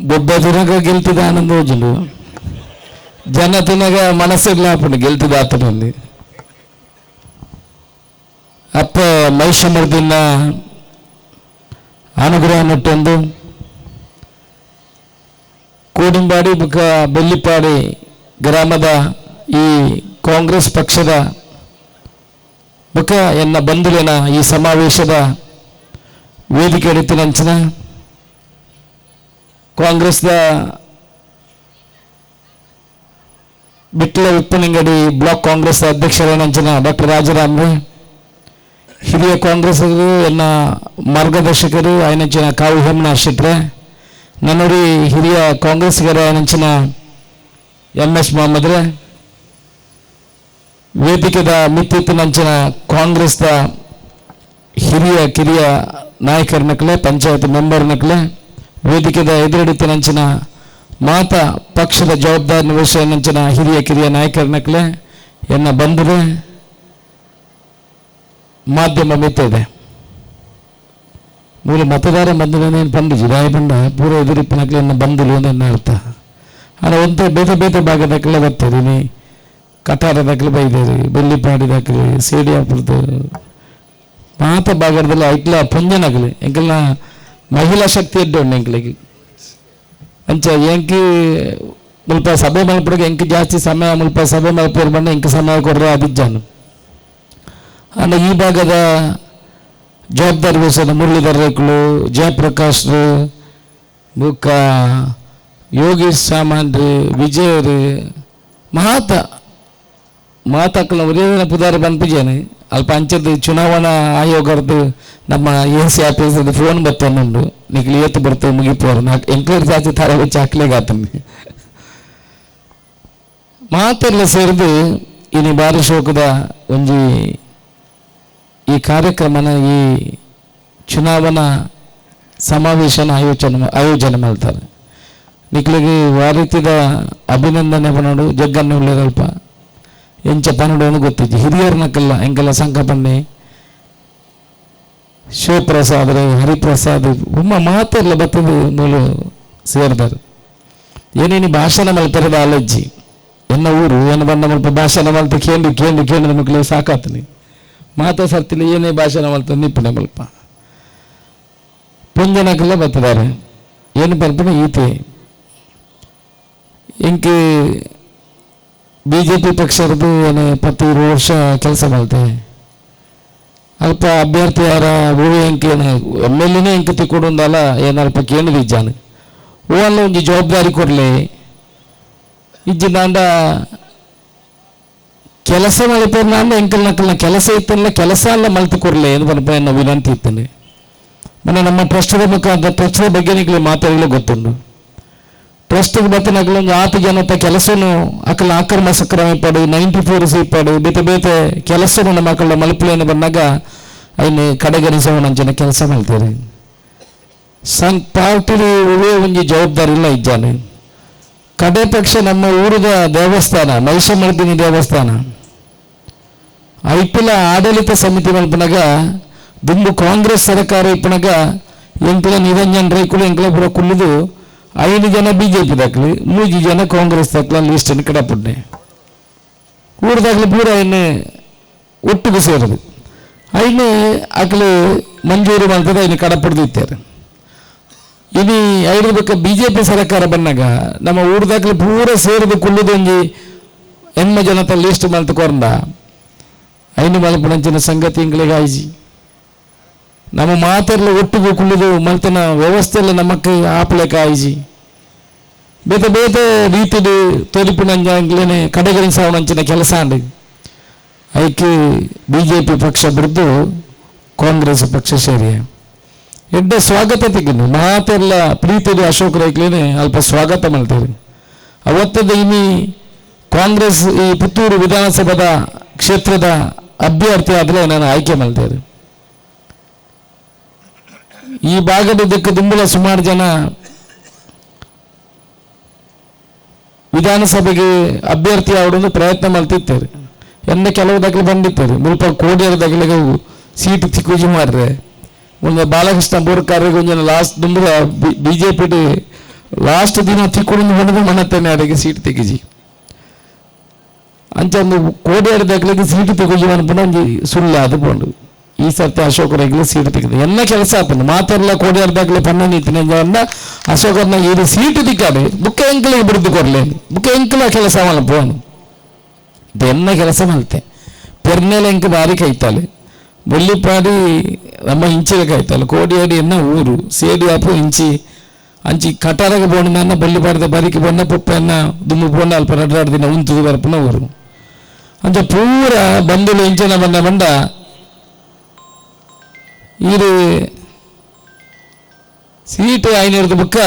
బొబ్బ తినగా గెలుతుంది ఆనంద రోజులు, జన తినగా మనసు అప్పుడు గెలుతుంది ఆతనుంది. ಅಪ್ಪ ಮೈಷಮರ್ದಿನ ಅನುಗ್ರಹ ನಟ್ಟೊಂದು ಕೋಡಿಂಬಾಡಿ ಬುಕ್ಕ ಬೆಳ್ಳಿಪಾಡಿ ಗ್ರಾಮದ ಈ ಕಾಂಗ್ರೆಸ್ ಪಕ್ಷದ ಬುಕ್ಕ ಎನ್ನ ಬಂಧುವಿನ ಈ ಸಮಾವೇಶದ ವೇದಿಕೆ ಎಡುತ್ತಿನಂಚಿನ ಕಾಂಗ್ರೆಸ್ದ ಬಿಟ್ಟಲ ಉಪ್ಪನಿಂಗಡಿ ಬ್ಲಾಕ್ ಕಾಂಗ್ರೆಸ್ ಅಧ್ಯಕ್ಷರೇನಂಚಿನ ಡಾಕ್ಟರ್ ರಾಜಾರಾಮ್ರೆ, ಹಿರಿಯ ಕಾಂಗ್ರೆಸ್ಸರು ಎನ್ನ ಮಾರ್ಗದರ್ಶಕರು ಆಯ್ನಂಚಿನ ಕಾವು ಹೇಮನ ಶೆಟ್ರೆ, ನನ್ನೂರಿ ಹಿರಿಯ ಕಾಂಗ್ರೆಸ್ಗರ ಆಯ್ನಂಚಿನ MS ಮೊಹಮ್ಮದ್ರೆ, ವೇದಿಕೆದ ಮಿತ್ತಿತ್ತಿನಂಚಿನ ಕಾಂಗ್ರೆಸ್ದ ಹಿರಿಯ ಕಿರಿಯ ನಾಯಕರನಕ್ಲೆ, ಪಂಚಾಯತ್ ಮೆಂಬರ್ನಕ್ಲೆ, ವೇದಿಕೆದ ಎದುರಡಿತ್ತಿನಂಚಿನ ಮಾತ ಪಕ್ಷದ ಜವಾಬ್ದಾರಿ ನಿರ್ವಹಿಸಿನಂಚಿನ ಹಿರಿಯ ಕಿರಿಯ ನಾಯಕರನಕ್ಲೆ, ಎನ್ನ ಬಂಧುರೆ, ಮಾಧ್ಯಮ ಮಿತ್ತಿದೆ ಮೂರು ಮತದಾರ ಬಂಧುವೇನು ಪಂಡಿಜಿ ರಾಯ ಬಂಡ ಪೂರ ಎದುರಿಪ್ಪಿನಕ್ಲೆ ಎನ್ನ ಬಂಧುಲು ನನ್ನ ಅರ್ಥ. ಆದರೆ ಒಂದೇ ಬೇತೆ ಬೇತೆ ಭಾಗದಕ್ಕೆಲ್ಲ ಬರ್ತಾರೆ, ನೀ ಕಟಾರದಕ್ಲೆ ಬೈದೇರಿ, ಬೆಳ್ಳಿಪಾಡಿದಕ್ಲೆ, ಸೇಡಿಯಾಪುರದ್ದು ಮಾತ ಭಾಗದಲ್ಲಿ ಐಕ್ಲ ಪುಂಜನಕ್ಲೆ ಎಂಕಲ್ನ ಮಹಿಳಾ ಶಕ್ತಿ ಎಡ್ಡೆ ಉಂಡು ಎಂಕ್ಲಿಗೆ ಅಂಚ ಎಂಕಿ ಮುಲ್ಪ ಸಭೆ ಮಲ್ಪಡಿಗೆ ಎಂಕಿ ಜಾಸ್ತಿ ಸಮಯ ಮುಲ್ಪ ಸಭೆ ಮಲ್ಪೋರು ಬಂದು ಎಂಕಿ ಸಮಯ ಕೊಡ್ರೆ ಅದಿಜ್ಜಾನು. ಅಲ್ಲ ಈ ಭಾಗದ ಜವಾಬ್ದಾರಿ ವಹಿಸೋದ ಮುರಳೀಧರ್ ರೇಖಲು, ಜಯಪ್ರಕಾಶ್ರು, ಬುಕ್ಕ ಯೋಗೀಶ್ ಸಾಮಾನ್ರಿ, ವಿಜಯರು ಮಾತಾಕಲ ಒರೇ ಪುದಾರ ಬಂದ್ಪಿಜೇನೆ ಅಲ್ಪ ಅಂಚದ್ದು ಚುನಾವಣಾ ಆಯೋಗದ್ದು ನಮ್ಮ AC ಆಫೀಸದ ಫೋನ್ ಬರ್ತೊಂದುಂಡು, ನಿಕ್ಲಿ ಏತು ಬರ್ತದೆ ಮುಗಿಪೋರು ನಾಲ್ಕು ಎಂಕ್ವೈರಿ ಜಾಸ್ತಿ ತರ ಹೆಚ್ಚು ಹಾಕ್ಲೇಗಾತಂದು ಮಾತೆಲ್ಲ ಸೇರಿದು ಇನ್ನು ಭಾರಿ ಶೋಕದ ಒಂಜಿ ಈ ಕಾರ್ಯಕ್ರಮನ ಈ ಚುನಾವಣಾ ಸಮಾವೇಶನ ಆಯೋಜನೆ ಮಾಡ್ತಾರೆ. ನಿಕ್ಲಿಗೆ ವಾರೀತಿದ ಅಭಿನಂದನೆ ಪನ್ನೋಡು ಜಗ್ಗನ್ನು ಉಳ್ಳೇದಲ್ಪ ಎಂಚ ಪನ್ನೋಡು ಗೊತ್ತಿತ್ತು ಹಿರಿಯರ್ನಕ್ಕೆಲ್ಲ ಎಂಕೆಲ್ಲ ಸಂಕಪನ್ನೆ ಶಿವಪ್ರಸಾದ್ ಹರಿಪ್ರಸಾದ್ ಉಮ್ಮ ಮಾತೆಲ್ಲ ಬರ್ತದೆ ಮೂಲು ಸೇರ್ದಾರೆ. ಏನೇನು ಭಾಷಣ ಮಲ್ಪರದ ಆಲಜ್ಜಿ ಎನ್ನ ಊರು ಏನು ಬಂದ ಮಲ್ಪ ಭಾಷಣ ಮಲ್ತ ಕೇಂದ್ರ ಮಕ್ಕಳಿಗೆ ಸಾಕಾತನಿ ಮಾತಾ ಸರ್ತಿಲಿ ಏನೇ ಭಾಷಣ ಮಲ್ತ ನಿಪ್ಪಣೆ ಮಲ್ಪ ಪುಂಜನಕ್ಕೆಲ್ಲ ಬರ್ತಿದ್ದಾರೆ. ಏನು ಬರ್ಪನೆ ಈತೆ ಇಂಕೆ BJP ಪಕ್ಷದ್ದು ಏನು 20 ವರ್ಷ ಕೆಲಸ ಮಾಡ್ತೆ ಅಲ್ಪ ಅಭ್ಯರ್ಥಿ ಯಾರ ಊರು ಎಂಕೆ MLA ಎಂಕೆ ತಿಕ್ಕೊಡೊಂದಲ್ಲ ಏನಲ್ಪ ಕೇಳಿದ್ಜಾನು ಓ ಅಲ್ಲ ಒಂಜಿ ಜವಾಬ್ದಾರಿ ಕೊಡಲಿ ಇಜ್ಜಿ ನಾಂಡ ಕೆಲಸ ಮಲ್ಪೇರು ನಾನು ಎಂಕಲ್ ನಕ್ಕಲ್ನ ಕೆಲಸ ಇತ್ತಲ್ಲ ಕೆಲಸ ಎಲ್ಲ ಮಲ್ತು ಕೊಡಲಿ ಎಂದು ಬರ್ಪ ಎನ್ನ ವಿನಂತಿ ಇತ್ತೇನೆ. ಮನೆ ನಮ್ಮ ಟ್ರಸ್ಟದ ಮುಖಾಂತರ ಟ್ರಸ್ಟದ ಬಗ್ಗೆ ನಿಕ್ಲಿ ಮಾತಾಡಲು ಗೊತ್ತುಂಡು. ಟ್ರಸ್ಟ್ಗೆ ಬತ್ತನಕ್ಲು ಒಂದು 8 ಜನತ ಕೆಲಸನು ಅಕ್ಕಲ ಆಕ್ರಮ ಸಕ್ರಮ ಪಡು 94 ಸೀಪಾಡು ಬೇತೆ ಬೇತೆ ಕೆಲಸನು ನಮ್ಮ ಮಕ್ಕಳ ಮಲ್ಪಲೇನು ಬಂದಾಗ ಅಯ್ನೆ ಕಡೆಗಣಿಸೋಣಂಚಿನ ಕೆಲಸ ಮಾಡ್ತಾರೆ. ಪಾರ್ಟಿ ಉಳಿಯ ಒಂಜಿ ಜವಾಬ್ದಾರಿ ಇಲ್ಲ ಇಜ್ಜಾನೆ. ಕಡೆ ಪಕ್ಷ ನಮ್ಮ ಊರದ ದೇವಸ್ಥಾನ ಮೈಷಮರ್ದಿನಿ ದೇವಸ್ಥಾನ ಐಪಿಲ ಆಡಳಿತ ಸಮಿತಿ ಮಲ್ಪನಾಗ ದುಂಬು ಕಾಂಗ್ರೆಸ್ ಸರ್ಕಾರ ಇಪ್ಪನಾಗ ಎಂಕಲ ನಿರಂಜನ್ ರೈಕುಲು ಎಂಕಲ ಪೂರ ಕುಲ್ಲಿದು 5 ಜನ BJP ದಾಖಲೆ 3 ಜನ ಕಾಂಗ್ರೆಸ್ ದಾಖಲೆ ಲಿಸ್ಟನ್ನು ಕಡಪಡ್ಡೆ ಊರದಾಗಲಿ ಪೂರ ಇನ್ನು ಒಟ್ಟಿಗೆ ಸೇರೋದು ಐನು ಅಕಲು ಮಂಜೂರು ಮಾಡ್ತದೆ ಇನ್ನು ಕಡಪಡ್ದಿತ್ತಾರೆ. ಇನ್ನು 5 ಬೇಕಾ BJP ಸರ್ಕಾರ ಬಂದಾಗ ನಮ್ಮ ಊರದಾಗಲಿ ಪೂರ ಸೇರಿದು ಕುಳ್ಳುದು ಒಂಜಿ 8 ಜನತ ಲಿಸ್ಟ್ ಮಲ್ತು ಕೊರಂದ ಐನು ಮಲ್ಪನಂಚಿನ ಸಂಗತಿ ಇಂಗ್ಲಿಗೆ ಆಯ್ಜಿ ನಮ್ಮ ಮಾತೆಲ್ಲ ಒಟ್ಟಿಗೆ ಕುಳ್ಳುದು ಮಲ್ತನ ವ್ಯವಸ್ಥೆಲ್ಲ ನಮ್ಮಕ್ಕೆ ಆಪಲೆಕ್ಕ ಆಯ್ಜಿ ಬೇತೆ ಬೇತೆ ರೀತಿದು ತೋರಿಪಿನಂಜಾಗ್ಲೇನೆ ಕಡೆಗಣಿಸೋಣಂಚಿನ ಕೆಲಸ ಅಂಡಿ ಐಕೆ BJP ಪಕ್ಷ ಬಿಡ್ದು ಕಾಂಗ್ರೆಸ್ ಪಕ್ಷ ಸೇರಿ ಎಡ್ಡ ಸ್ವಾಗತ ತೆಗಿನು ಮಾತೆಲ್ಲ ಪ್ರೀತಿದು ಅಶೋಕ್ ರೈಕ್ಲೇನೆ ಅಲ್ಪ ಸ್ವಾಗತ ಮಾಡ್ತಾರೆ. ಅವತ್ತದ ಇನಿ ಕಾಂಗ್ರೆಸ್ ಈ ಪುತ್ತೂರು ವಿಧಾನಸಭಾ ಕ್ಷೇತ್ರದ ಅಭ್ಯರ್ಥಿ ಆದರೆ ನಾನು ಆಯ್ಕೆ ಮಾಡ್ತಾರೆ. ಈ ಭಾಗದ ದಿಕ್ಕ ದುಂಬಲ ಸುಮಾರು ಜನ ವಿಧಾನಸಭೆಗೆ ಅಭ್ಯರ್ಥಿ ಆವಡನ್ನು ಪ್ರಯತ್ನ ಮಾಡ್ತಿರ್ತಾರೆ. ಎನ್ನ ಕೆಲವು ದಾಖಲೆ ಬಂದಿರ್ತಾರೆ ಮುಲ್ಪ ಕೋಡಿಯರ ದಾಖಲೆಗೆ ಸೀಟ್ ತಿಕ್ಕೂಜಿ ಮಾಡ್ರೆ ಒಂದು ಬಾಲಕೃಷ್ಣ ಬೋರ್ಕಾರ್ರಿಗೆ ಒಂದಿನ ಲಾಸ್ಟ್ ದುಂಬಲ BJP ಲಾಸ್ಟ್ ದಿನ ತಿಕ್ಕೊಂಡು ಹೊಡೆದು ಮನತ್ತೇನೆ ಅಡಿಗೆ ಸೀಟ್ ತೆಗಿಜಿ ಅಂಚಂದು ಕೋಡಿಯಾಡಿದಾಗಲಿಗೆ ಸೀಟ್ ತೆಗೋಜಿ ಅನ್ಪುಣ ಒಂಜಿ ಸುಳ್ಳು ಅದು ಕೊಂಡು ಈ ಸರ್ತಿ ಅಶೋಕರಾಗಲಿ ಸೀಟ್ ತೆಗೆದು ಎಲ್ಲ ಕೆಲಸ ಆತನು ಮಾತೆಲ್ಲ ಕೋಡಿಯಾಡಿದಾಗಲೇ ಪನ್ನ ನೀತಿನ ಅಶೋಕರ್ನ ಇದು ಸೀಟ್ ತಿಕ್ಕಾಡು ಬುಕ್ಕ ಎಂಕಲಿಗೆ ಬಿಡುದು ಕೊರ್ಲೇನು ಬುಕ್ಕ ಎಂಕಲ ಕೆಲಸ ಮಲ್ಪೋನು ಎನ್ನ ಕೆಲಸ ಮಲ್ತೆ ಪೆರ್ನೆಲ ಎಂಕ ಬಾರಿ ಕೈತಾಳೆ ಬೊಳ್ಳಿಪಾಡಿ ನಮ್ಮ ಇಂಚಿನ ಕೈತಾಳೆ ಕೋಡಿಯಾಡಿ ಎನ್ನ ಊರು ಸೇಡಿ ಆಪು ಇಂಚಿ ಅಂಚಿ ಕಟಾರಗೆ ಬೋಣ ಬೊಳ್ಳಿಪಾಡಿದ ಬರಿಕೆ ಬಣ್ಣ ಪೊಪ್ಪನ್ನ ದುಮ್ಮು ಬೋಣ ಅಲ್ಪ ನಡಾಡ್ದಿನ ಉಂತುದು ಬರ್ಪನ ಊರು ಅಂಚ ಪೂರ ಬಂದುಲು ಇಂಚನ ಬಂಡ ಇದು ಸೀಟ್ ಐನೂರದ ಬುಕ್ಕ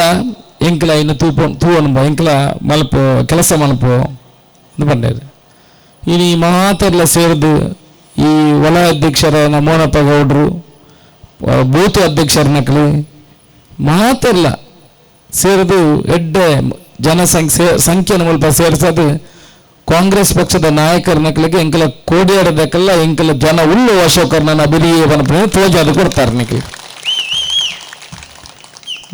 ಎಂಕಲ ಇನ್ನು ತೂವನು ಎಂಕಲ ಮಲ್ಪೋ ಕೆಲಸ ಮಲ್ಪೋ ಅಂತ ಬಂಡಾರು ಇನ್ನು ಮಾತೆಲ್ಲ ಸೇರಿದು ಈ ವಲಯ ಅಧ್ಯಕ್ಷರ ಮೋನಪ್ಪ ಗೌಡ್ರು ಬೂತ್ ಅಧ್ಯಕ್ಷರ ನಕಲು ಮಾತೆಲ್ಲ ಸೇರಿದು ಎಡ್ಡೆ ಸಂಖ್ಯೆನ ಮುಲ್ಪ ಸೇರಿಸೋದು ಕಾಂಗ್ರೆಸ್ ಪಕ್ಷದ ನಾಯಕರ ನಕಲಿಗೆ ಎಂಕಲ ಕೋಡಿಯಾಡದಕ್ಕೆಲ್ಲ ಎಂಕಲ ಜನ ಉಳ್ಳು ಅಶೋಕರ್ನ ಅಭಿನಯ ತೋಜಾದು ಕೊಡ್ತಾರೆ ನಿಖಿಲ್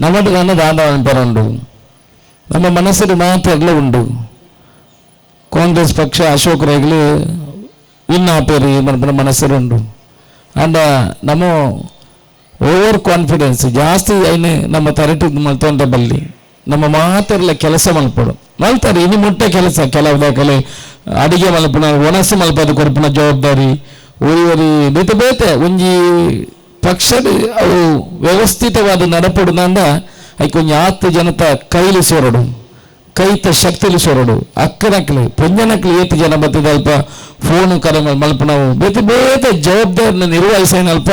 ನಮ್ಮದು ನನ್ನ ದಾಂಡ ಉಂಡು ನಮ್ಮ ಮನಸ್ಸಲ್ಲಿ ಮಾತೆಲ್ಲ ಉಂಡು ಕಾಂಗ್ರೆಸ್ ಪಕ್ಷ ಅಶೋಕ್ ರೇಗ್ಲು ಇನ್ನಾಪೇರಿ ಮನಸ್ಸರುಂಡು ಅಂಡ ನಮ್ಮ ಓವರ್ ಕಾನ್ಫಿಡೆನ್ಸ್ ಜಾಸ್ತಿ ಐನು ನಮ್ಮ ತರಟು ಮಲ್ತೊಂಡ ಬಲ್ಲಿ ನಮ್ಮ ಮಾತೆಲ್ಲ ಕೆಲಸ ಮಲ್ಪಡು ಮಲ್ತಾರೆ ಇನ್ನು ಮುಟ್ಟ ಕೆಲಸ ಕೆಲವು ಅಡಿಗೆ ಮಲ್ಪನ ಒಣಸು ಮಲ್ಪದ ಕೊರಪಿನ ಜವಾಬ್ದಾರಿ ಒರಿ ಬೇತೆ ಬೇತೆ ಒಂಜಿ ಪಕ್ಷದ ಅವು ವ್ಯವಸ್ಥಿತವಾದ ನಡಪಡುದಂದ ಐಕೊಂಜಿ 10 ಜನತ ಕೈಲಿ ಸೋರಡು ಕೈತ ಶಕ್ತಿಲಿ ಸೋರಡು ಅಕ್ಕನಕ್ಲಿ ಪೊಂಜನಕ್ಲಿ ಏತು ಜನ ಬರ್ತದೆ ಅಲ್ಪ ಫೋನು ಕರೆ ಮಲ್ಪನವು ಬೇತೆ ಬೇತೆ ಜವಾಬ್ದಾರಿನ ನಿರ್ವಹಿಸೇನಲ್ಪ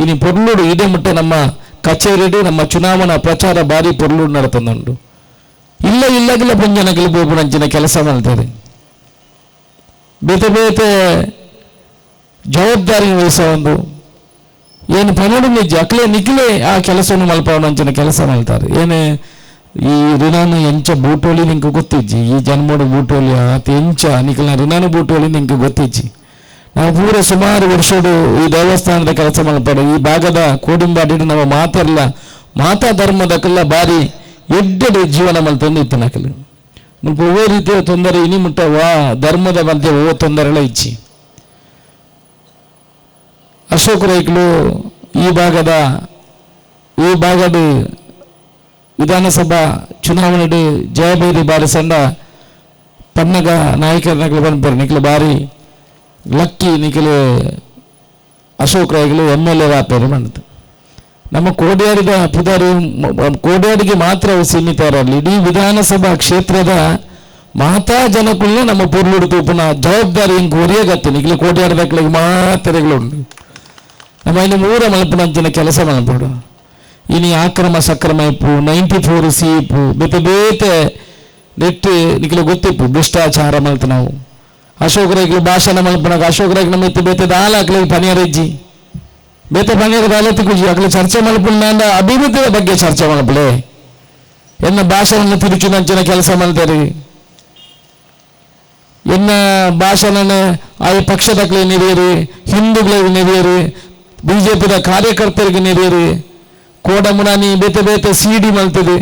ಇನ್ನು ಪೊರ್ಲೂಡು ಇಡೇ ಮುಟ್ಟ ನಮ್ಮ ಕಚೇರಿ ನಮ್ಮ ಚುನಾವಣಾ ಪ್ರಚಾರ ಬಾರಿ ಪೊರ್ಲೂಡು ನಡತಂದುಂಡು ಇಲ್ಲಾಗಿಲ್ಲ ಪೊಂಜನಕ್ಲಿ ಬೋಪುನಂಚಿನ ಕೆಲಸ ಮಾಡ್ತಾರೆ ಬೇತೆ ಬೇತೆ ಜವಾಬ್ದಾರಿ ವಹಿಸೋ ಒಂದು ಏನು ಪನ್ನಡು ನಿಜ ಅಕ್ಲೆ ನಿಖಿಲೆ ಆ ಕೆಲಸವನ್ನು ಮಲ್ಪವನಂಚಿನ ಕೆಲಸ ಮಾಡ್ತಾರೆ ಏನೇ ಈ ಋಣಾನು ಎಂಚ ಬೂಟೋಲಿ ನಿಂಗೆ ಗೊತ್ತಿಜ್ಜಿ ಈ ಜನ್ಮೋಡು ಬೂಟೋಲಿ ಅತಿ ಎಂಚ ನಿಖಿಲ್ನ ಋಣಾನು ಬೂಟೋಲಿ ನಿಂಗೆ ಗೊತ್ತಿಜ್ಜಿ ನಾವು ಪೂರ ಸುಮಾರು ವರ್ಷಡು ಈ ದೇವಸ್ಥಾನದ ಕೆಲಸ ಮಲ್ಪಡು ಈ ಭಾಗದ ಕೋಡಿಂಬಾಡಿ ನಮ್ಮ ಮಾತೆಲ್ಲ ಮಾತಾ ಧರ್ಮದಕ್ಕೆಲ್ಲ ಬಾರಿ ಎಡ್ಡೆಡು ಜೀವನ ಮಲ್ತಂದು ಇತ್ತು ನಕಲು ಮುಲ್ಪ ಓ ರೀತಿಯ ತೊಂದರೆ ಇನಿ ಮುಟ್ಟ ಧರ್ಮದ ಮಧ್ಯೆ ಓ ತೊಂದರೆಗಳ ಇಚ್ಚಿ ಅಶೋಕ್ ರೈಕ್ಲು ಈ ಭಾಗದ ವಿಧಾನಸಭಾ ಚುನಾವಣೆ ಜಯಬೇರಿ ಬಾರಿಸಂಡ ಪನ್ನಗ ನಾಯಕರ ನಕಲು ಬಂದ್ಬರು ನಿಖಲು ಬಾರಿ ಲಕ್ಕಿ ನಿಖಲು ಅಶೋಕ್ ರೈಕ್ಲು MLA ವ್ಯಾಪಾರ ಮಾಡಿತು ನಮ್ಮ ಕೋಡಿಯಾಡಿದ ಪುದಾರಿ ಕೋಡಿಯಾಡಿಗೆ ಮಾತ್ರ ಸೀಮಿತ ಇರಲಿ ಇಡೀ ವಿಧಾನಸಭಾ ಕ್ಷೇತ್ರದ ಮಾತಾ ಜನಕ್ಕೂ ನಮ್ಮ ಪೊರ್ಲುಡು ತೂಪನ ಜವಾಬ್ದಾರಿ ಹಿಂಗೆ ಹೊರಿಯಾಗತ್ತೆ ನಿಖಲು ಕೋಡಿಯಾಡಿದಕ್ಳಿಗೆ ಮಾತ್ರೆಗಳುಂಟು ನಮ್ಮ ಇಲ್ಲಿ 3 ಮಲ್ಪನಂಚಿನ ಕೆಲಸ ಮಲ್ಪಡು ಇನಿ ಆಕ್ರಮ ಸಕ್ರಮ ಇಪ್ಪು 94 ಸಿ ಇಪ್ಪು ಬೇತೆ ಬೇತೆ ನೆಟ್ಟು ನಿಖಲು ಗೊತ್ತಿಪ್ಪು ಭ್ರಷ್ಟಾಚಾರ ಮಲ್ತ ನಾವು ಅಶೋಕ್ ರೈಗ್ಲು ಭಾಷಣ ಮಲ್ಪನಾಗ ಅಶೋಕ್ ರೈಗ್ ನಮ್ಮ ಇತ್ತು ಬೇತೆ ದಾಲ ಹಾಕ್ಲಿಗೆ ಪನಿಯರಜ್ಜಿ ಬೇತೆ ಪನಿಯರ ದಾಲತಿ ಕುಜಿ ಹಾಕ್ಲಿ ಚರ್ಚೆ ಮಲ್ಪುಂಡ ಅಭಿವೃದ್ಧಿಯ ಬಗ್ಗೆ ಚರ್ಚೆ ಮಲ್ಪಲೆ ಎನ್ನ ಭಾಷಣ ತಿರುಚುನಂಚಿನ ಕೆಲಸ ಮಲ್ತಾರೆ ಎನ್ನ ಭಾಷಣ ಆ ಪಕ್ಷದಕ್ಲೆ ನೆರೆಯರು ಹಿಂದೂಗಳಿಗೆ ನೆರೆಯರು ಬಿಜೆಪಿದ ಕಾರ್ಯಕರ್ತರಿಗೆ ನೆರೆಯರು ಕೋಡಮುನಾನಿ ಬೇತೆ ಬೇತೆ ಸಿಡಿ ಮಲ್ತದೆ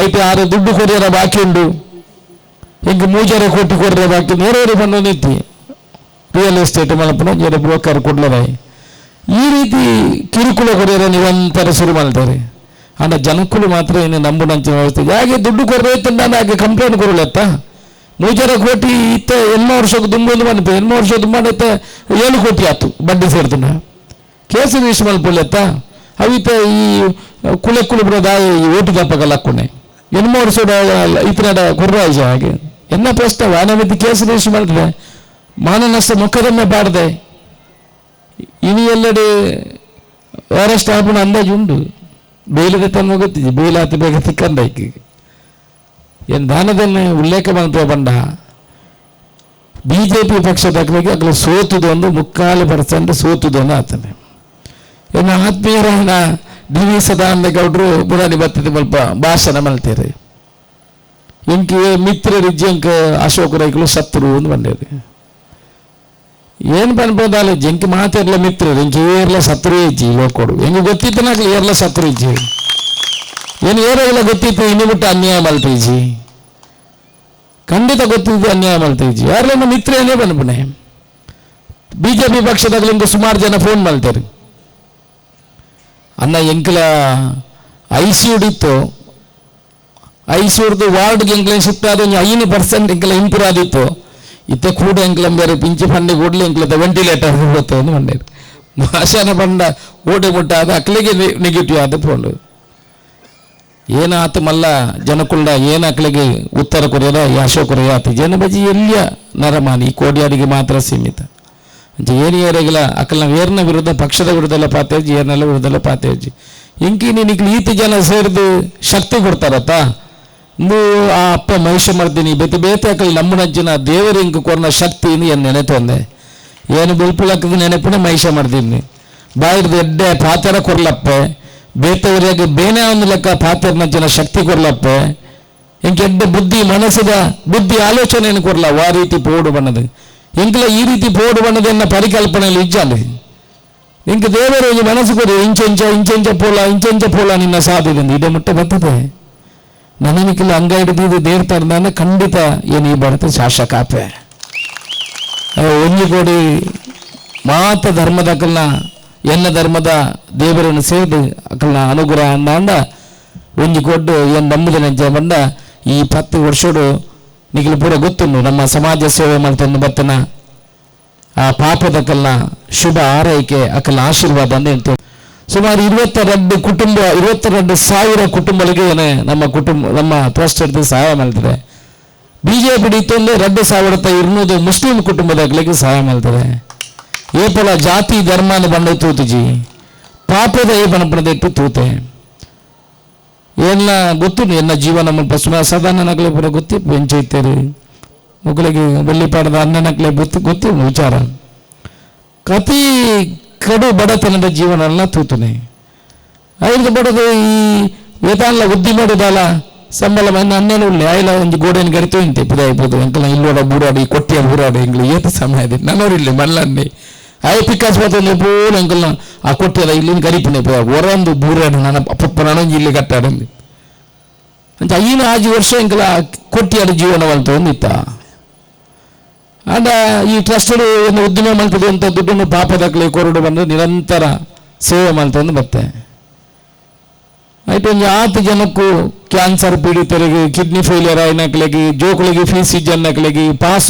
ಐತೆ 6 ದುಡ್ಡು ಕೊರಿಯರ ಬಾಕಿ ಉಂಡು ಹಿಂಗೆ 3 ಕೋಟಿ ಕೊಡ್ರೆ ಬಾಕಿ ನೇರವರಿ ಬಂದು ನಿಂತಿ ರಿಯಲ್ ಎಸ್ಟೇಟ್ ಮಲ್ಪನ ಜನ ಬ್ರೋಕರ್ ಕೊಡ್ಲರಾಯಿ ಈ ರೀತಿ ಕಿರುಕುಳ ಕೊರಿಯರ ನಿರಂತರ ಶುರು ಮಾಡ್ತಾರೆ ಅಂಡ ಜನಕ್ಕಳು ಮಾತ್ರ ಇನ್ನು ನಂಬುನಂಚಿನ ವ್ಯವಸ್ಥೆ ಹಾಗೆ ದುಡ್ಡು ಕೊರ್ರೆ ಇತ್ತಂಡ ಹಾಗೆ ಕಂಪ್ಲೇಂಟ್ ಕೊರಲೆತ್ತ 3 ಕೋಟಿ ಇತ್ತ 8 ವರ್ಷಕ್ಕೆ ತುಂಬೊಂದು ಬಂದಿತ್ತು 8 ವರ್ಷ ತುಂಬ 7 ಕೋಟಿ ಆಯ್ತು ಬಡ್ಡಿ ಸೇರ್ತನ ಕೇಸು ರಿಜಿಸ್ಟರ್ ಮಲ್ಪೊಳ್ಳೆತ್ತ ಅವಿತ ಈ ಕುಳೆ ಬಿಡೋದ ಈ ಓಟು ದಪ್ಪಗಲ್ಲ ಹಾಕೊಂಡೆ 8 ವರ್ಷ ಇತರ ಕೊರ್ರಾಯ್ಸ ಹಾಗೆ ಎನ್ನ ಪ್ರಶ್ನೆ ವಾನವಿದ್ದು ಕೇಸು ರಿಜಿಸ್ಟರ್ ಮಾಡಿದ್ರೆ ಮಾನನಷ್ಟ ಮೊಕದಮ್ಮೆ ಬಾಡದೆ ಇನಿ ಎಲ್ಲೆಡೆ ಅರೆಸ್ಟ್ ಆಪುನ ಅಂದಾಜು ಉಂಡು ಬೇಲಿದೆ ತನ್ನ ಗೊತ್ತಿದ್ದೆ ಬೇಲಿ ಆತ ಬೇಗ ತಿಕ್ಕಂದೈಕಿ ಏನು ದಾನದನ್ನೇ ಉಲ್ಲೇಖ ಮಾಡ್ತಾ ಬಂದ ಬಿಜೆಪಿ ಪಕ್ಷದಾಗಲಿಗೆ ಅಗ್ಲ ಸೋತುದು ಒಂದು 3% ಸೋತುದು ಒಂದು ಆತನೆ ಇನ್ನು ಆತ್ಮೀಯರಾನ DV ಸದಾನಂದ ಗೌಡ್ರು ಬುಡಾನಿ ಬರ್ತದೆ ಸ್ವಲ್ಪ ಭಾಷಣ ಮಲ್ತೇರಿ ಇಂಕಿ ಮಿತ್ರರಿಜ್ಜಿ ಇಂಕ ಅಶೋಕ್ ರೈಕ್ಲು ಶತ್ರು ಒಂದು ಬಂದೇರಿ ಏನು ಬಂದ್ಬೋದಲ್ಲ ಜಂಕಿ ಮಾತಿರ್ಲ ಮಿತ್ರರು ಇಂಕ ಏರ್ಲ ಶತ್ರು ಇಜ್ಜಿ ಲೋಕೋಡು ಹೆಂಗೆ ಗೊತ್ತಿತ್ತನಾಗ್ಲಿ ಏರ್ಲ ಶತ್ರು ಇಜ್ಜಿ ಏನು ಏರೆಲ್ಲ ಗೊತ್ತಿತ್ತು ಇನ್ನು ಬಿಟ್ಟು ಅನ್ಯಾಯ ಮಲ್ತೈಜಿ, ಖಂಡಿತ ಗೊತ್ತಿದ್ದು ಅನ್ಯಾಯ ಮಲ್ತೈಜಿ. ಯಾರೆಲ್ಲ ಮಿತ್ರನೇ ಬಂದ್ಬಿಣೆ. ಬಿಜೆಪಿ ಪಕ್ಷದಾಗಲಿಂದ ಸುಮಾರು ಜನ ಫೋನ್ ಮಾಡ್ತಾರೆ, ಅನ್ನ ಎಂಕಲ ಐಸಿಯುಡಿತ್ತು, ಐಸಿಯುಡ್ದು ವಾರ್ಡ್ಗೆ ಎಂಕ್ಲ ಸಿಕ್ತಾದ 5% ಎಂಕಲ ಇಂಪ್ರೂವ್ ಆದಿತ್ತು. ಇತ್ತೆ ಕೂಡ ಎಂಕ್ಲ ಬೇರೆ ಪಿಂಚಿ ಫಂಡಿ ಕೂಡಲಿ ಎಂಕ್ಲದ ವೆಂಟಿಲೇಟರ್ ಹೋಗುತ್ತೆ ಅಂತ ಬಂದಿರು. ಮಾಶಾನ ಬಂದ ಓಟೆ ಮುಟ್ಟ ಅದು ಅಕ್ಲಿಗೆ ನೆಗೆಟಿವ್ ಆದ ಫೋನ್ ಏನಾತ ಮಲ್ಲ ಜನಕುಳ್ಳ ಏನು ಅಕ್ಲಿಗೆ ಉತ್ತರ ಕೊರಿಯದ ಯಾಶೋ ಕೊರಿಯ ಆತ ಜನ ಬಜಿ ಎಲ್ಲಿಯ ನರಮಾನಿ ಕೋಡಿಯಾರಿಗೆ ಮಾತ್ರ ಸೀಮಿತ ಏನು ಏರಿಗಿಲ್ಲ ಅಕ್ಕಲ ಏರ್ನ ವಿರುದ್ಧ ಪಕ್ಷದ ವಿರುದ್ಧಲ್ಲ ಪಾತೇಜಿ ಏರ್ನೆಲ್ಲ ವಿರುದ್ಧಲ್ಲ ಪಾತೇಜಿ ಇಂಕಿ ನಿನಗೆ ಈತ ಜನ ಸೇರಿದು ಶಕ್ತಿ ಕೊಡ್ತಾರತ್ತ ಇಂದು ಆ ಅಪ್ಪ ಮಹಿಷ ಮಾಡ್ತೀನಿ ಬೇತೆ ಬೇತೆ ಅಕ್ಕಲಿ ನಮ್ಮ ನಜ್ಜಿನ ದೇವರು ಇಂಕ ಕೊರ್ನ ಶಕ್ತಿ ಏನು ನೆನೆತೊಂದೆ ಏನು ಬಿಲ್ಪುಳಕ್ಕದ ನೆನಪಿನ ಮಹಿಷ ಮಾಡ್ತೀನಿ ಬಾಯಿರ್ದು ಎಡ್ಡೆ ಪಾತ್ರ ಕೊರ್ಲಪ್ಪೆ ಬೇತವರಿಗೆ ಬೇನೆ ಒಂದು ಲೆಕ್ಕ ಪಾತ್ರ ನಜ್ಜಿನ ಶಕ್ತಿ ಕೊರ್ಲಪ್ಪೆ ಇಂಕ ಎಡ್ಡೆ ಬುದ್ಧಿ ಮನಸ್ಸಿದ ಬುದ್ಧಿ ಆಲೋಚನೆಯನ್ನು ಕೊರ್ಲ ಆ ರೀತಿ ಪೋಡು ಬಣ್ಣದ ಇಂಕಲ ಈ ರೀತಿ ಪೋಡು ಬಣ್ಣದನ್ನ ಪರಿಕಲ್ಪನೆಯಲ್ಲಿ ಇಜ್ಜಾಲಿ ಇಂಕ ದೇವರು ಈ ಮನಸ್ಸು ಕೊಡಿ ಇಂಚೆಂಚ ಪೋಲ ನಿನ್ನ ಸಾಧ್ಯದಿಂದ ಇದೇ ಮುಟ್ಟ ಬರ್ತದೆ ನನಗಿಲ್ಲ ಅಂಗ ಹಿಡಿದು ದೇರ್ತಾರ್ದಾನೆ ಖಂಡಿತ ಏನು ಈ ಬರುತ್ತೆ ಶಾಸಕಾಪೆ ಒಂಜಿ ಕೋಡಿ ಮಾತ ಧರ್ಮದ ಅಕ್ಕಲ್ನ ಎನ್ನ ಧರ್ಮದ ದೇವರನ್ನು ಸೇರಿದು ಅಕ್ಕಲ್ನ ಅನುಗ್ರಹ ಅಂದ ಒಂಜಿ ಕೊಟ್ಟು ಏನು ನಂಬುದ ನೆಂಚ ಬಂದ ಈ 10 ವರ್ಷಡು ನಿಖಿಲು ಪೂರ ಗೊತ್ತುಂಡು ನಮ್ಮ ಸಮಾಜ ಸೇವೆ ಮಾಡ್ತಂದು ಬತ್ತನ ಆ ಪಾಪದಕ್ಕಲ್ನ ಶುಭ ಆರೈಕೆ ಅಕ್ಕಲ್ನ ಆಶೀರ್ವಾದ ಅಂತ ಹೇಳ್ತೇವೆ. ಸುಮಾರು 22,000 ಕುಟುಂಬಗಳಿಗೆ ನಮ್ಮ ಟ್ರಸ್ಟ್ ಹಿಡಿದು ಸಹಾಯ ಮಾಡ್ತಾರೆ. ಬಿಜೆಪಿ ಹಿಡಿತಂದು 2,200 ಮುಸ್ಲಿಂ ಕುಟುಂಬದಗಳಿಗೆ ಸಹಾಯ ಮಾಡ್ತಾರೆ. ಏಪಲ ಜಾತಿ ಧರ್ಮನ ಬಂದ ತೂತುಜಿ ಪಾಪದ ಏ ಬನಪಣದ ಇಟ್ಟು ತೂತೆ ಎಲ್ಲ ಗೊತ್ತು ಎನ್ನ ಜೀವನ ಮುಲ್ಪ ಸಾಧಾರಣ ನಗಲೆ ಪೂರ ಗೊತ್ತಿ ಬೆಂಚೈತೇರಿ ಮಕ್ಕಳಿಗೆ ಬೆಳ್ಳಿಪಾಡದ ಅನ್ನನಕ್ಲೆ ಗೊತ್ತಿ ವಿಚಾರ ಕತಿ ಕಡು ಬಡತನದ ಜೀವನ ಎಲ್ಲ ತೂತನೆ ಐದು ಬಡದು ಈ ವೇತಾನ್ಲ ಉದ್ದಿ ಮಾಡೋದಲ್ಲ ಸಂಬಳ ಮನ್ನ ಅನ್ನೇನು ಉಳ್ಳೆ ಆಯ್ಲ ಒಂದು ಗೋಡೆಯನ್ನು ಗರಿತು ಇಂತೆ ಪುದಾಯ್ಬೋದು ಅಂಕಲ ಇಲ್ಲೋಡ ಬೂರಾಡಿ ಕೊಟ್ಟಿಯ ಬೂರಾಡಿ ಎಂಗ್ಳು ಏತ ಸಮಯದಲ್ಲಿ ನನ್ನೋರಿಲ್ಲ ಮಲ್ಲನ್ನೇ ಆಯ ಪಿಕಾಸ್ ಬರ್ತದೆ ಪೂರ ಅಂಕಲ್ನ ಆ ಕೊಟ್ಟಿಯದ ಇಲ್ಲಿನ ಗರಿಪುಣೆ ಹೊರೊಂದು ಬೂರಾಡು ನನ್ನ ಅಪ್ಪ ನನಂಜಿ ಇಲ್ಲಿ ಕಟ್ಟಾಡಲ್ಲಿ ಅಂತ 5 ವರ್ಷ ಎಂಕಲ ಕೊಟ್ಟಿಯಾಡ ಜೀವನವಂತ ಒಂದಿತ್ತ ಆಂಡ ಈ ಟ್ರಸ್ಟರು ಒಂದು ಉದ್ದಿಮೆ ಮಾಡ್ತದೆ ಅಂತ ದುಡ್ಡನ್ನು ಪಾಪದಕ್ಕಲಿ ಕೊರಡು ಬಂದು ನಿರಂತರ ಸೇವೆ ಮಾಡ್ತಂದು ಬತ್ತೆ ಆಯ್ತು. ಒಂದು 8 ಜನಕ್ಕೂ ಕ್ಯಾನ್ಸರ್ ಪೀಡಿತರಿಗೆ ಕಿಡ್ನಿ ಫೇಲಿಯರ್ ಆಯ್ನಕ್ಳಿಗೆ ಜೋಕುಳಿಗೆ ಫೀಸ್ ಇಜ್ಜನ್ನಕ್ಳಿಗೆ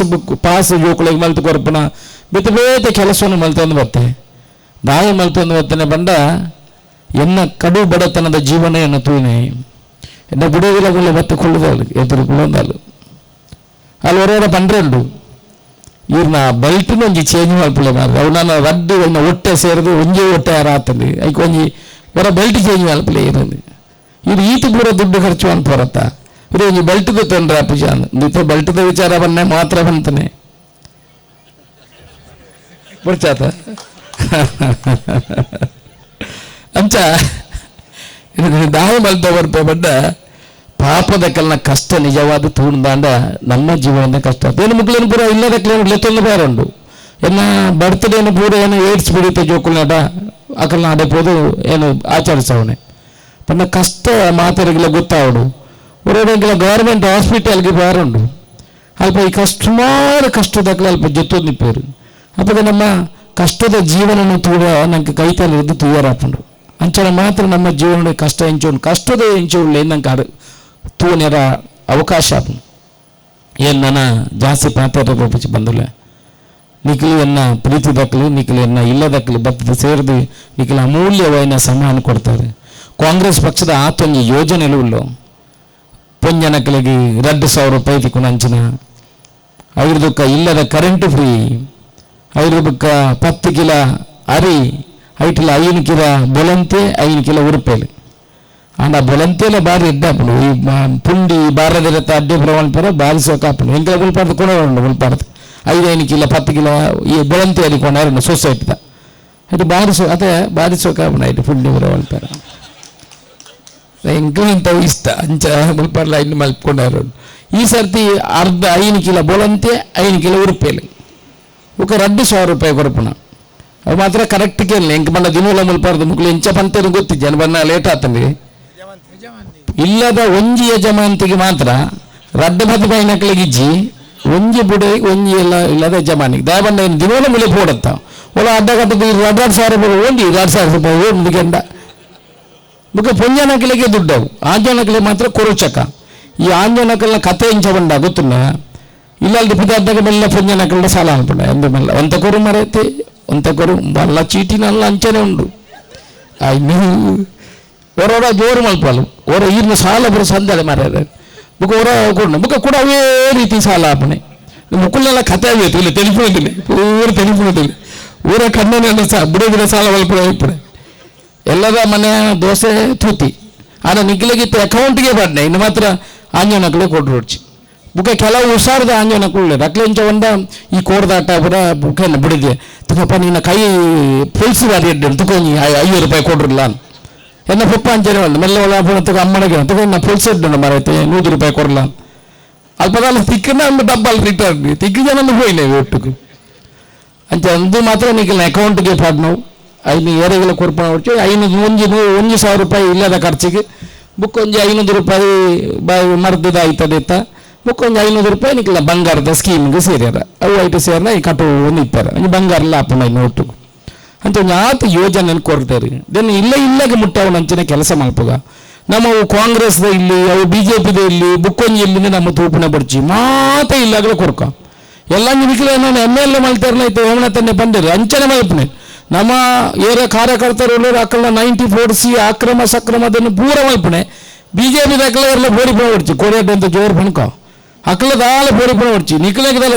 ಪಾಸ್ ಜೋಕುಳಿಗೆ ಮಲ್ತು ಕೊರಪಣ ಬೇತೆ ಬೇತೆ ಕೆಲಸವನ್ನು ಮಲ್ತಂದು ಬತ್ತೆ ದಾಯ ಮಲ್ತಂದು ಬತ್ತನೆ ಬಂದ ಎನ್ನ ಕಡು ಬಡತನದ ಜೀವನ ಎನ್ನ ತೂನೆ ಎನ್ನ ಬುಡವಿಲಗುಳ್ಳ ಬತ್ತುಕೊಳ್ಳುದಲ್ಲ ಎದುರು ಕುಳೊಂದಲ್ಲ ಅಲ್ಲಿ ಹೊರಗಡ ಪಂಡ್ರೆಂಡು ಇವ್ರನ್ನ ಬೆಲ್ಟ್ನ ಒಂಜಿ ಚೇಂಜ್ ಮಾಡ್ಕೊಳ್ಳೆ ಮಾರ್ರೆ ಅವು ನಾನು ರಡ್ಡು ಒಂದು ಹೊಟ್ಟೆ ಸೇರಿದು ಒಂಜಿ ಹೊಟ್ಟೆ ಆರಾತಲ್ಲಿ ಐಕ್ ಒಂಜಿ ಹೊರ ಬೆಲ್ಟ್ ಚೇಂಜ್ ಮಾಡ್ಕೊಳ್ಳೆ ಇರೋದು ಇದು ಈತು ಪೂರ ದುಡ್ಡು ಖರ್ಚು ಅಂತ ಬರತ್ತಾ ಇದು ಒಂಜಿ ಬೆಲ್ಟ್ದು ತೊಂದರೆ ಅಪಿಜಾನ್ ನಿತ್ಯ ಬೆಲ್ಟ್ದ ವಿಚಾರ ಬನ್ನೆ ಮಾತ್ರ ಬಂತಾನೆ ಬರ್ಚಾತ ಅಂಚ ದಾಯ ಮಲ್ತ ಬರ್ಪೆ ಬಡ್ಡ ಪಾಪದಕ್ಕಲ್ನ ಕಷ್ಟ ನಿಜವಾದ ತೂಂದಾಂಡ ನಮ್ಮ ಜೀವನದ ಕಷ್ಟ ಏನು ಮಕ್ಕಳೇನು ಪೂರ ಇಲ್ಲದಕ್ಕೆ ಲೆತ್ತೊಂದು ಬೇರುಂಡು ಎನ್ನ ಬರ್ತ್ಡೇನು ಪೂರ ಏನು ಏಡ್ಸ್ ಬಿಡಿತ ಜೋಕುಲ್ನಾಡ ಅಕಲ್ನ ಅಡೆಪೋದು ಏನು ಆಚರಿಸವನೆ ಪನ್ನ ಕಷ್ಟ ಮಾತಾಡಿಗೆಲ್ಲ ಗೊತ್ತಾವಡು ಹೊರಗೆಲ್ಲ ಗೌರ್ಮೆಂಟ್ ಹಾಸ್ಪಿಟಲ್ಗೆ ಬೇರುಂಡು ಅಲ್ಪ ಈ ಸುಮಾರು ಕಷ್ಟದಕ್ಕಲೆ ಅಲ್ಪ ಜೊತ್ತೋದು ನಿಪ್ಪೇರು ಅಪ್ಪದ ನಮ್ಮ ಕಷ್ಟದ ಜೀವನನು ತೂಡ ನಂಗೆ ಕೈತಲ್ಲಿದ್ದು ತೂವರಾಪುಂಡು ಅಂಚನೆ ಮಾತ್ರ ನಮ್ಮ ಜೀವನ ಕಷ್ಟ ಎಂಚೋನು ಕಷ್ಟದ ಎಂಚೋಳ್ಳೆ ನಂಗೆ ತೂನೆರ ಅವಕಾಶ ಏನು ನನ್ನ ಜಾಸ್ತಿ ಪಾತ್ರ ಬಂದಿಲ್ಲ ನಿಖಿಲು ಎನ್ನ ಪ್ರೀತಿ ದಕ್ಕಲಿ ನಿಖಿಲು ಎನ್ನ ಇಲ್ಲದಕ್ಕಲಿ ಬತ್ತದ ಸೇರಿದು ನಿಖಿಲು ಅಮೂಲ್ಯವಾದ ಸಮಾನ ಕೊಡ್ತಾರೆ. ಕಾಂಗ್ರೆಸ್ ಪಕ್ಷದ ಆತೊಂದು ಯೋಜನೆಗಳು ಉಳ್ಳು ಪೊಂಜನಕ್ಕಲಿಗೆ 2,000 ರೂಪಾಯಿ ತಿಕ್ಕೊಂಡು ಅಂಚಿನ ಐದಕ್ಕ ಇಲ್ಲದ current free 5 10 kilo aari ಐಟಿಲ 5 kilo ಬೊಲಂತೆ 5 kilo ಉರುಪೇಲಿ and ಬೊಲಂತೆಲ್ಲ ಬಾರಿ ಇಡ್ಡಾಪುಡು ಈ ಪುಂಡಿ ಬಾರದಿರತ್ತ ಅಡ್ಡೆ ಪ್ರಮಾಣಪರ ಬಾರಿ ಸೋಕಾಪುಡು ಎಂಕಲ ಮುಲ್ಪಾಡ್ದು ಕೊಡೋಣ ಮುಲ್ಪಾಡ್ದು 5 ಕಿಲೋ 10 ಕಿಲೋ ಈ ಬೊಲಂತೆ ಅಡಿಕೊಂಡ ಸೊಸೈಟಿದ ಅದು ಅದೇ ಬಾರಿ ಸೋಕಾಪುಣ ಆಯ್ತು ಪುಂಡಿ ಪ್ರಮಾಣಪರ ಎಂಕಂತ ಇಷ್ಟ ಅಂಚ ಮುಲ್ಪಾಡ್ಲ ಇನ್ನು ಮಲ್ಕೊಂಡಾರು ಈ ಸರ್ತಿ ಅರ್ಧ 5 ಕಿಲೋ ಬೊಲಂತೆ 5 ಕಿಲೋ ಉರುಪೇಲಿ ఒక 2,000 ರೂಪಾಯಿ ಕೊರಪುಣ ಅವು ಮಾತ್ರ ಕರೆಕ್ಟ್ ಕೇಳಿ ಎಂಕ ಬಂದ ದಿನವಲ್ಲ ಮುಲ್ಪಾರ್ದು ಮುಕ್ಳು ಎಂಚ ಪಂತೇನು ಗೊತ್ತಿದ್ದೆ ಬನ್ನ ಲೇಟ್ ಆತಂಡಿ ಇಲ್ಲದ ಒಂಜಿ ಯಜಮಾನತಿಗೆ ಮಾತ್ರ ರಡ್ಡ ಬದು ಬೈನಕ್ಲಿಗಿಜ್ಜಿ ಒಂಜಿ ಬುಡೆ ಒಂಜಿ ಎಲ್ಲ ಇಲ್ಲದ ಯಜಮಾನಿಗೆ ದಯಬಂಡ ಏನು ದಿನೋಲ ಮುಲೆ ಪೋಡತ್ತ ಒಳ ಅಡ್ಡಗಟ್ಟದ 2,000 ರೂಪಾಯಿ ಓಡಿ 2,000 ರೂಪಾಯಿ ಓಡಿ ಗಂಡ ಬುಕ್ಕ ಪೊಂಜನಕಲಿಗೆ ದುಡ್ಡವು ಆಂಜನಕಲಿ ಮಾತ್ರ ಕೊರುಚಕ ಈ ಆಂಜನಕಲ್ನ ಕತೆ ಇಂಚ ಬಂಡ ಗೊತ್ತುಲ್ಲ ಇಲ್ಲಲ್ದ ಪದಾರ್ಥಕ್ಕೆ ಮೆಲ್ಲ ಪೊಂಜನಕಲ್ನ ಸಾಲ ಅನ್ಪಂಡ ಎಂದು ಮೆಲ್ಲ ಒಂತ ಕೊರು ಮರೈತೆ ಒಂತ ಕೊರು ಬಲ್ಲ ಚೀಟಿನಲ್ಲ ಅಂಚನೆ ಉಂಡು ನೀವು ಹೊರ ಜೋರು ಮಲ್ಪಲು ಹೊರ ಈರ್ನ ಸಾಲ ಬರೋ ಸಂದಡೆ ಮರ್ಯಾದ ಬುಕ್ಕ ಹೊರ ಕೊಡು ಬುಕ್ಕ ಕೂಡ ಅವೇ ರೀತಿ ಸಾಲ ಆಪಣೆ ಮುಕ್ಕುಲ್ಲೆಲ್ಲ ಕತೆ ಆಗೋಯ್ತು ಇಲ್ಲ ತೆಲಿಫೋನಿಲ್ಲ ಪೂರ ತೆಲಿಫೋನಿಲ್ಲ ಊರ ಕಣ್ಣನೆಲ್ಲ ಬುಡಗಿನ ಸಾಲ ಮಲ್ಪಡೆ ಇಪ್ಪಡೆ ಎಲ್ಲದ ಮನೆ ದೋಸೆ ತೂತಿ ಆನ ನಿಗ್ಲಿಗಿತ್ತು ಅಕೌಂಟ್ಗೆ ಬಡ್ನೆ ಇನ್ನು ಮಾತ್ರ ಆಂಜನಕಲೆ ಕೊಟ್ಟು ಹೊಡ್ಚಿ ಬುಕ್ಕ ಕೆಲವು ಹುಷಾರದ ಆಂಜನಕುಳ್ಳೆ ಅಕ್ಲೆಂಚ ಒಂದ ಈ ಕೋಡ್ದಾಟ ಬರ ಬುಕ್ಕನ್ನು ಬಿಡಿದೆ ತಗಪ್ಪ ನಿನ್ನ ಕೈ ಪುಲ್ಸಿ ಬಾರಿ ಎಡ್ಡೆ ತಗೊಂಡು 5 ರೂಪಾಯಿ ಕೊಡ್ರಲ್ಲ ಎನ್ನ ಪಪ್ಪ ಅಂಚನೆ ಒಂದು ಮೆಲ್ಲ ಒಳ ತಗೋ ಅಮ್ಮನಿಗೆ ತಗೋ ನಾ ಪುಲ್ಸಿ ಎಡ್ಡು ಮರೈತೆ 100 ರೂಪಾಯಿ ಕೊಡಲ್ಲ ಅಲ್ಪದಲ್ಲ ತಿಕ್ಕಿನ ಒಂದು ಡಬ್ಬಲ್ ರಿಟರ್ನ್ ತಿಕ್ಕಿ ಜನ ಹೋಯ್ನೇವೆ ಒಟ್ಟಿಗೆ ಅಂಚ ಒಂದು ಮಾತ್ರ ನಿಖಿಲ್ ಅಕೌಂಟ್ಗೆ ಪಾಡ್ ನಾವು 5 ಏರೆಗಳ ಕೊರ್ಪಣ ಹೊಡ್ಚಿ 1,000 ರೂಪಾಯಿ ಇಲ್ಲದ ಖರ್ಚಿಗೆ ಬುಕ್ ಒಂದು 500 ರೂಪಾಯಿ ಮರ್ದದ ಆಯ್ತದೆ ಬುಕ್ ಒಂದು 500 ರೂಪಾಯಿ ನಿಖಿಲ್ಲ ಬಂಗಾರದ ಸ್ಕೀಮ್ಗೆ ಸೇರ್ಯಾರ ಅವು ಐಟು ಸೇರ್ನ ಈ ಕಟ್ಟು ಒಂದು ಇಪ್ಪಾರ ಬಂಗಾರ ಎಲ್ಲ ಅಪ್ಪನ ಒಟ್ಟು ಅಂತ ಒಂದು ಆತ ಯೋಜನೆ ಕೊಡ್ತಾರೆ ದೆನ್ ಇಲ್ಲಗೆ ಮುಟ್ಟವನಂಚಿನ ಕೆಲಸ ಮಲ್ಪಗ ನಮ್ಮ ಕಾಂಗ್ರೆಸ್ದ ಇಲ್ಲಿ ಅವು BJPದ ಇಲ್ಲಿ ಬುಕ್ಕೊಂಜಿ ಇಲ್ಲಿ ನಮ್ಮ ತೂಪನೆ ಬಡ್ಚಿ ಮಾತೆ ಇಲ್ಲಾಗಲೇ ಕೊರ್ಕ ಎಲ್ಲ ನಿಖಿಲ ನಾನು MLA ಮಲ್ತಾರನೈತೆ ಹೇಮನ ತಂದೆ ಬಂದಿರಿ ಅಂಚನೆ ಮಲ್ಪನೆ ನಮ್ಮ ಏರ ಕಾರ್ಯಕರ್ತರು ಅಕ್ಕಳ 94C ಅಕ್ರಮ ಸಕ್ರಮದನ್ನು ಪೂರ ಮಲ್ಪನೆ BJPದ ಅಕ್ಕಳ ಎಲ್ಲ ಬೋಡಿಪಣ ಹೊಡ್ಚಿ ಕೋರಿಯಾಟ ಅಂತ ಜೋರು ಬಣ್ಕ ಅಕ್ಕಳದಾಲ ಬೋಡಿಪಣ ಹೊಡ್ಚಿ ನಿಖಿಲಗದಲ್ಲ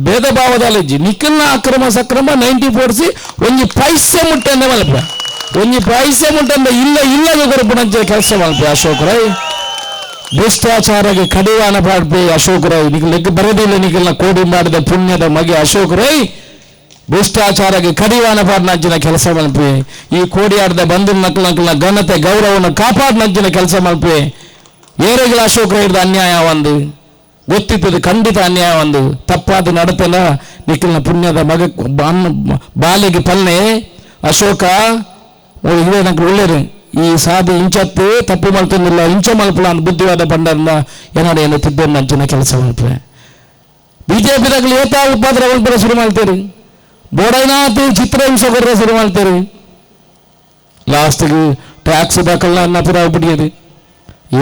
ಭೇದ ಭಾವದಾಲಜ್ಜಿ ನಿಖಿಲ್ನ ಅಕ್ರಮ ಸಕ್ರಮ 94C ಒಂಜಿ ಪೈಸೆ ಮುಟ್ಟಂದ ಮಲ್ಪ ಒಂಜಿ ಪೈಸೆ ಮುಟ್ಟಂದ ಇಲ್ಲಗೆ ಕೊರಪಣಂಚ ಕೆಲಸ ಮಲ್ಪೆ ಅಶೋಕ್ ರೈ ಭ್ರಷ್ಟಾಚಾರಕ್ಕೆ ಕಡಿವಾಣ ಪಾಡ್ಪೆ ಅಶೋಕ್ ರೈ ನಿಖಿಲಕ್ಕೆ ಬರದಿಲ್ಲ ನಿಖಿಲ್ನ ಕೋಡಿ ಮಾಡಿದ ಪುಣ್ಯದ ಮಗೆ ಅಶೋಕ್ ರೈ ಭ್ರಷ್ಟಾಚಾರಕ್ಕೆ ಕಡಿವಾಣ ಪಾಡ್ನಂಚಿನ ಕೆಲಸ ಮಲ್ಪೆ ಈ ಕೋಡಿಯಾಡದ ಬಂಧು ನಕಲ್ನ ಘನತೆ ಗೌರವವನ್ನು ಕಾಪಾಡ್ನಂಚಿನ ಕೆಲಸ ಮಲ್ಪೆ ಏರೆಗಳ ಅಶೋಕ್ ರೈ ಹಿಡಿದ ಅನ್ಯಾಯ ಒಂದು ಗೊತ್ತಿತ್ತದು ಖಂಡಿತ ಅನ್ಯಾಯ ಒಂದು ತಪ್ಪಾದ ನಡತೆಲ್ಲ ನಿಖಿಲ್ನ ಪುಣ್ಯದ ಮಗ ಬಾಲಿಗೆ ಪಲ್ಲೆ ಅಶೋಕ ಇದೇ ನಂಗೆ ಒಳ್ಳೇದು ಈ ಸಾಧು ಇಂಚತ್ತು ತಪ್ಪು ಮಲ್ತಿಲ್ಲ ಇಂಚ ಮಲ್ಪಲ ಅಂತ ಬುದ್ಧಿವಾದ ಬಂಡನ್ನ ಏನಾಡು ಏನು ತಿದ್ದೆ ನಂಚಿನ ಕೆಲಸ ಮಲ್ಪೆ BJPದಾಗಲಿ ಏತ ಉಪದ್ರ ಒಳ್ಪರ ಶುರು ಮಾಡ್ತೀರಿ ಬೋಡೈನಾತು ಚಿತ್ರಹಿಂಸೆ ಕೊಡ್ರೆ ಶುರು ಮಾಡ್ತೀರಿ ಲಾಸ್ಟಿಗೆ ಟ್ಯಾಕ್ಸ್ ದಾಖಲ್ಲ ಅನ್ನ ಪುರ ಬಿಡಿಯೋದು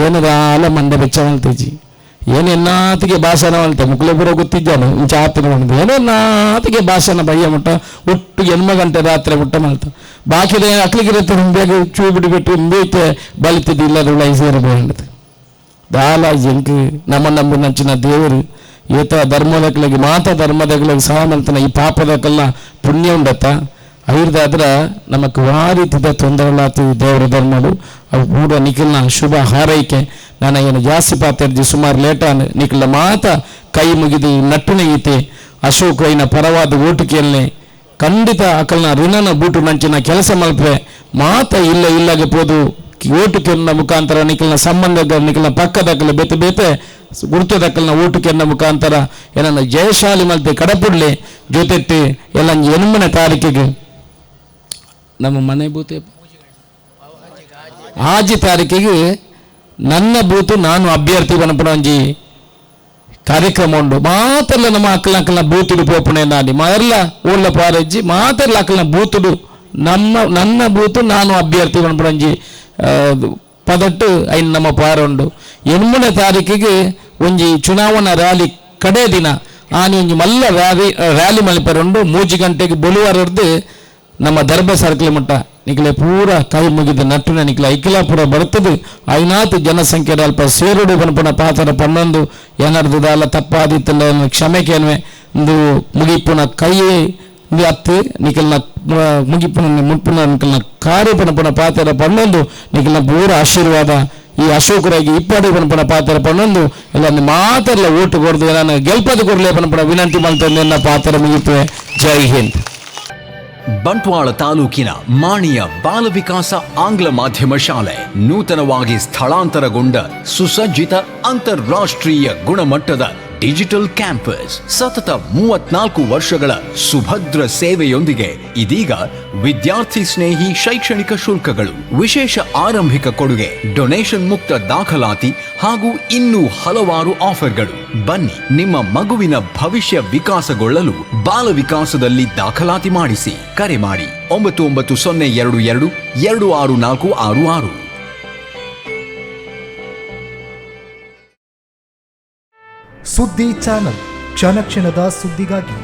ಏನದ ಆಲ ಮಂಡೆ ಬೆಚ್ಚ ಮಲ್ತೇಜಿ ಏನು ಎನ್ನಾತಿಗೆ ಭಾಷಣ ಮಲ್ತೆ ಮುಕ್ಲೇಪುರ ಗೊತ್ತಿದ್ದಾನು ಇಂಚ ಆತನ ಮಾಡಿದೆ ಏನೋ ಎನ್ನಾತಿಗೆ ಭಾಷಣ ಬಯ್ಯ ಮುಟ್ಟ ಒಟ್ಟು 8 ಗಂಟೆ ರಾತ್ರಿ ಮುಟ್ಟ ಮಲ್ತ ಬಾಕಿದೆ ಅಕ್ಲಿಗಿರತ್ತೆ ಬೇಗ ಚೂ ಬಿಡಿಬಿಟ್ಟು ಬೇಯ್ತೆ ಬಲಿತಿದ್ದು ಇಲ್ಲದ ಉಳ ಸೇರಬೇಕಂತ ಬಾಲ ಎಂಕು ನಮ್ಮ ನಂಚಿನ ದೇವರು ಏತ ಧರ್ಮದಗಳಿಗೆ ಮಾತ ಧರ್ಮದಗಳಿಗೆ ಸಹ ಮಲ್ತನ ಈ ಪಾಪದಕ್ಕೆಲ್ಲ ಪುಣ್ಯ ಉಂಡತ್ತ ಐರ್ದಾದ್ರೆ ನಮಕ್ ವಾರೀತಿದ ತೊಂದರೆಲಾತು ದೇವರ ಧರ್ಮಗಳು ಅವು ಪೂರ ನಿಖಿಲ್ನ ಶುಭ ಹಾರೈಕೆ ನಾನು ಏನು ಜಾಸ್ತಿ ಪಾತಿರ್ಜಿ ಸುಮಾರು ಲೇಟಾನ್ ನಿಖಿಲ ಮಾತ ಕೈ ಮುಗಿದು ನಟ್ಟುನೆಗೀತೆ ಅಶೋಕ್ ಐನ ಪರವಾದ ಓಟಿಕೆಯಲ್ಲೇ ಖಂಡಿತ ಅಕಲ್ನ ಋಣನ ಬೂಟು ನಂಚಿನ ಕೆಲಸ ಮಲ್ಪೆ ಮಾತ ಇಲ್ಲಗೆ ಪೋದು ಓಟಿಕೆಯನ್ನ ಮುಖಾಂತರ ನಿಖಿಲ್ನ ಸಂಬಂಧ ನಿಖಿಲ್ನ ಪಕ್ಕದಕ್ಕಲೆ ಬೇತೆ ಬೇತೆ ಗುರುತದಕ್ಕಲ್ನ ಓಟಿಕೆಯನ್ನ ಮುಖಾಂತರ ಏನನ್ನ ಜಯಶಾಲಿ ಮಲ್ಪೆ ಕಡಪುಡ್ಲಿ ಜೊತೆಟ್ಟಿ ಎಲ್ಲ 8ನೇ ತಾರೀಕಿಗೆ ನಮ್ಮ ಮನೆ ಬೂತೆ ಆಜಿ ತಾರೀಕಿಗೆ ನನ್ನ ಬೂತು ನಾನು ಅಭ್ಯರ್ಥಿ ಬನಪಣಂಜಿ ಕಾರ್ಯಕ್ರಮ ಉಂಡು ಮಾತೆಲ್ಲ ನಮ್ಮ ಅಕ್ಕಲ ಬೂತುಡು ಪೋಪಣೆ ನಾಡಿ ಎಲ್ಲ ಓಲ್ಲ ಪಾರಜ್ಜಿ ಮಾತೆಲ್ಲ ಅಕ್ಕಲ ಬೂತುಡು ನನ್ನ ಬೂತು ನಾನು ಅಭ್ಯರ್ಥಿ ಬನಪಣಂಜಿ ಪದಟ್ಟು ಐನ್ ನಮ್ಮ ಪಾರ ಉಂಡು 8ನೇ ತಾರೀಕಿಗೆ ಒಂಜಿ ಚುನಾವಣಾ ರ್ಯಾಲಿ ಕಡೆ ದಿನ ಆನಿ ಒಂಜಿ ಮಲ್ಲ ರ್ಯಾಲಿ ಮಲ್ಪರುಂಡು 3 ಗಂಟೆಗೆ ಬೊಲುವಾರದ್ದು ನಮ್ಮ ದರ್ಬೆ ಸರ್ಕಲ್ ಮಟ್ಟ ನಿಖಲೆ ಪೂರ ಕೈ ಮುಗಿದ ನಟ್ಟುನ ನಿಖಲ ಐಕಿಲಾಪುರ ಬರ್ತದೆ ಐನಾತು ಜನಸಂಖ್ಯೆ ಅಲ್ಪ ಸೇರುಡು ಬನಪನ ಪಾತ್ರ ಪನ್ನೊಂದು ಏನಾರ್ದಲ್ಲ ತಪ್ಪಾದಿತ್ತಲ್ಲ ಕ್ಷಮೆ ಕೇನ್ವೆ ಒಂದು ಮುಗಿಪುನ ಕೈಯೇ ಹತ್ತು ನಿಖಲ್ನ ಮುಗಿಪುನ ಮುಟ್ಪುನ ನಿಖಲ್ನ ಕಾರ್ಯ ಪನಪನ ಪಾತ್ರ ಪನ್ನೊಂದು ನಿಖಲ್ನ ಪೂರ ಆಶೀರ್ವಾದ ಈ ಅಶೋಕರಾಗಿ ಇಪ್ಪಡಿ ಪನಪನ ಪಾತ್ರ ಪನ್ನೊಂದು ಎಲ್ಲ ಮಾತೆಲ್ಲ ಓಟು ಕೊಡ್ದು ನಾನು ಗೆಲ್ಪದ ಕೊಡ್ಲೇ ಪನಪನ ವಿನಂತಿ ಮಾಡ್ತಂದೆ ನನ್ನ ಪಾತ್ರ ಮುಗಿಪೆ. ಜೈ ಹಿಂದ್. ಬಂಟ್ವಾಳ ತಾಲೂಕಿನ ಮಾಣಿಯ ಬಾಲವಿಕಾಸ ಆಂಗ್ಲ ಮಾಧ್ಯಮ ಶಾಲೆ ನೂತನವಾಗಿ ಸ್ಥಳಾಂತರಗೊಂಡ ಸುಸಜ್ಜಿತ ಅಂತಾರಾಷ್ಟ್ರೀಯ ಗುಣಮಟ್ಟದ ಡಿಜಿಟಲ್ ಕ್ಯಾಂಪಸ್ ಸತತ 34 ವರ್ಷಗಳ ಸುಭದ್ರ ಸೇವೆಯೊಂದಿಗೆ ಇದೀಗ ವಿದ್ಯಾರ್ಥಿ ಸ್ನೇಹಿ ಶೈಕ್ಷಣಿಕ ಶುಲ್ಕಗಳು, ವಿಶೇಷ ಆರಂಭಿಕ ಕೊಡುಗೆ, ಡೊನೇಷನ್ ಮುಕ್ತ ದಾಖಲಾತಿ ಹಾಗೂ ಇನ್ನೂ ಹಲವಾರು ಆಫರ್ಗಳು. ಬನ್ನಿ, ನಿಮ್ಮ ಮಗುವಿನ ಭವಿಷ್ಯ ವಿಕಾಸಗೊಳ್ಳಲು ಬಾಲ ವಿಕಾಸದಲ್ಲಿ ದಾಖಲಾತಿ ಮಾಡಿಸಿ. ಕರೆ ಮಾಡಿ 990222 26466. ಸುದ್ದಿ ಚಾನಲ್, ಕ್ಷಣ ಕ್ಷಣದ ಸುದ್ದಿಗಾಗಿ.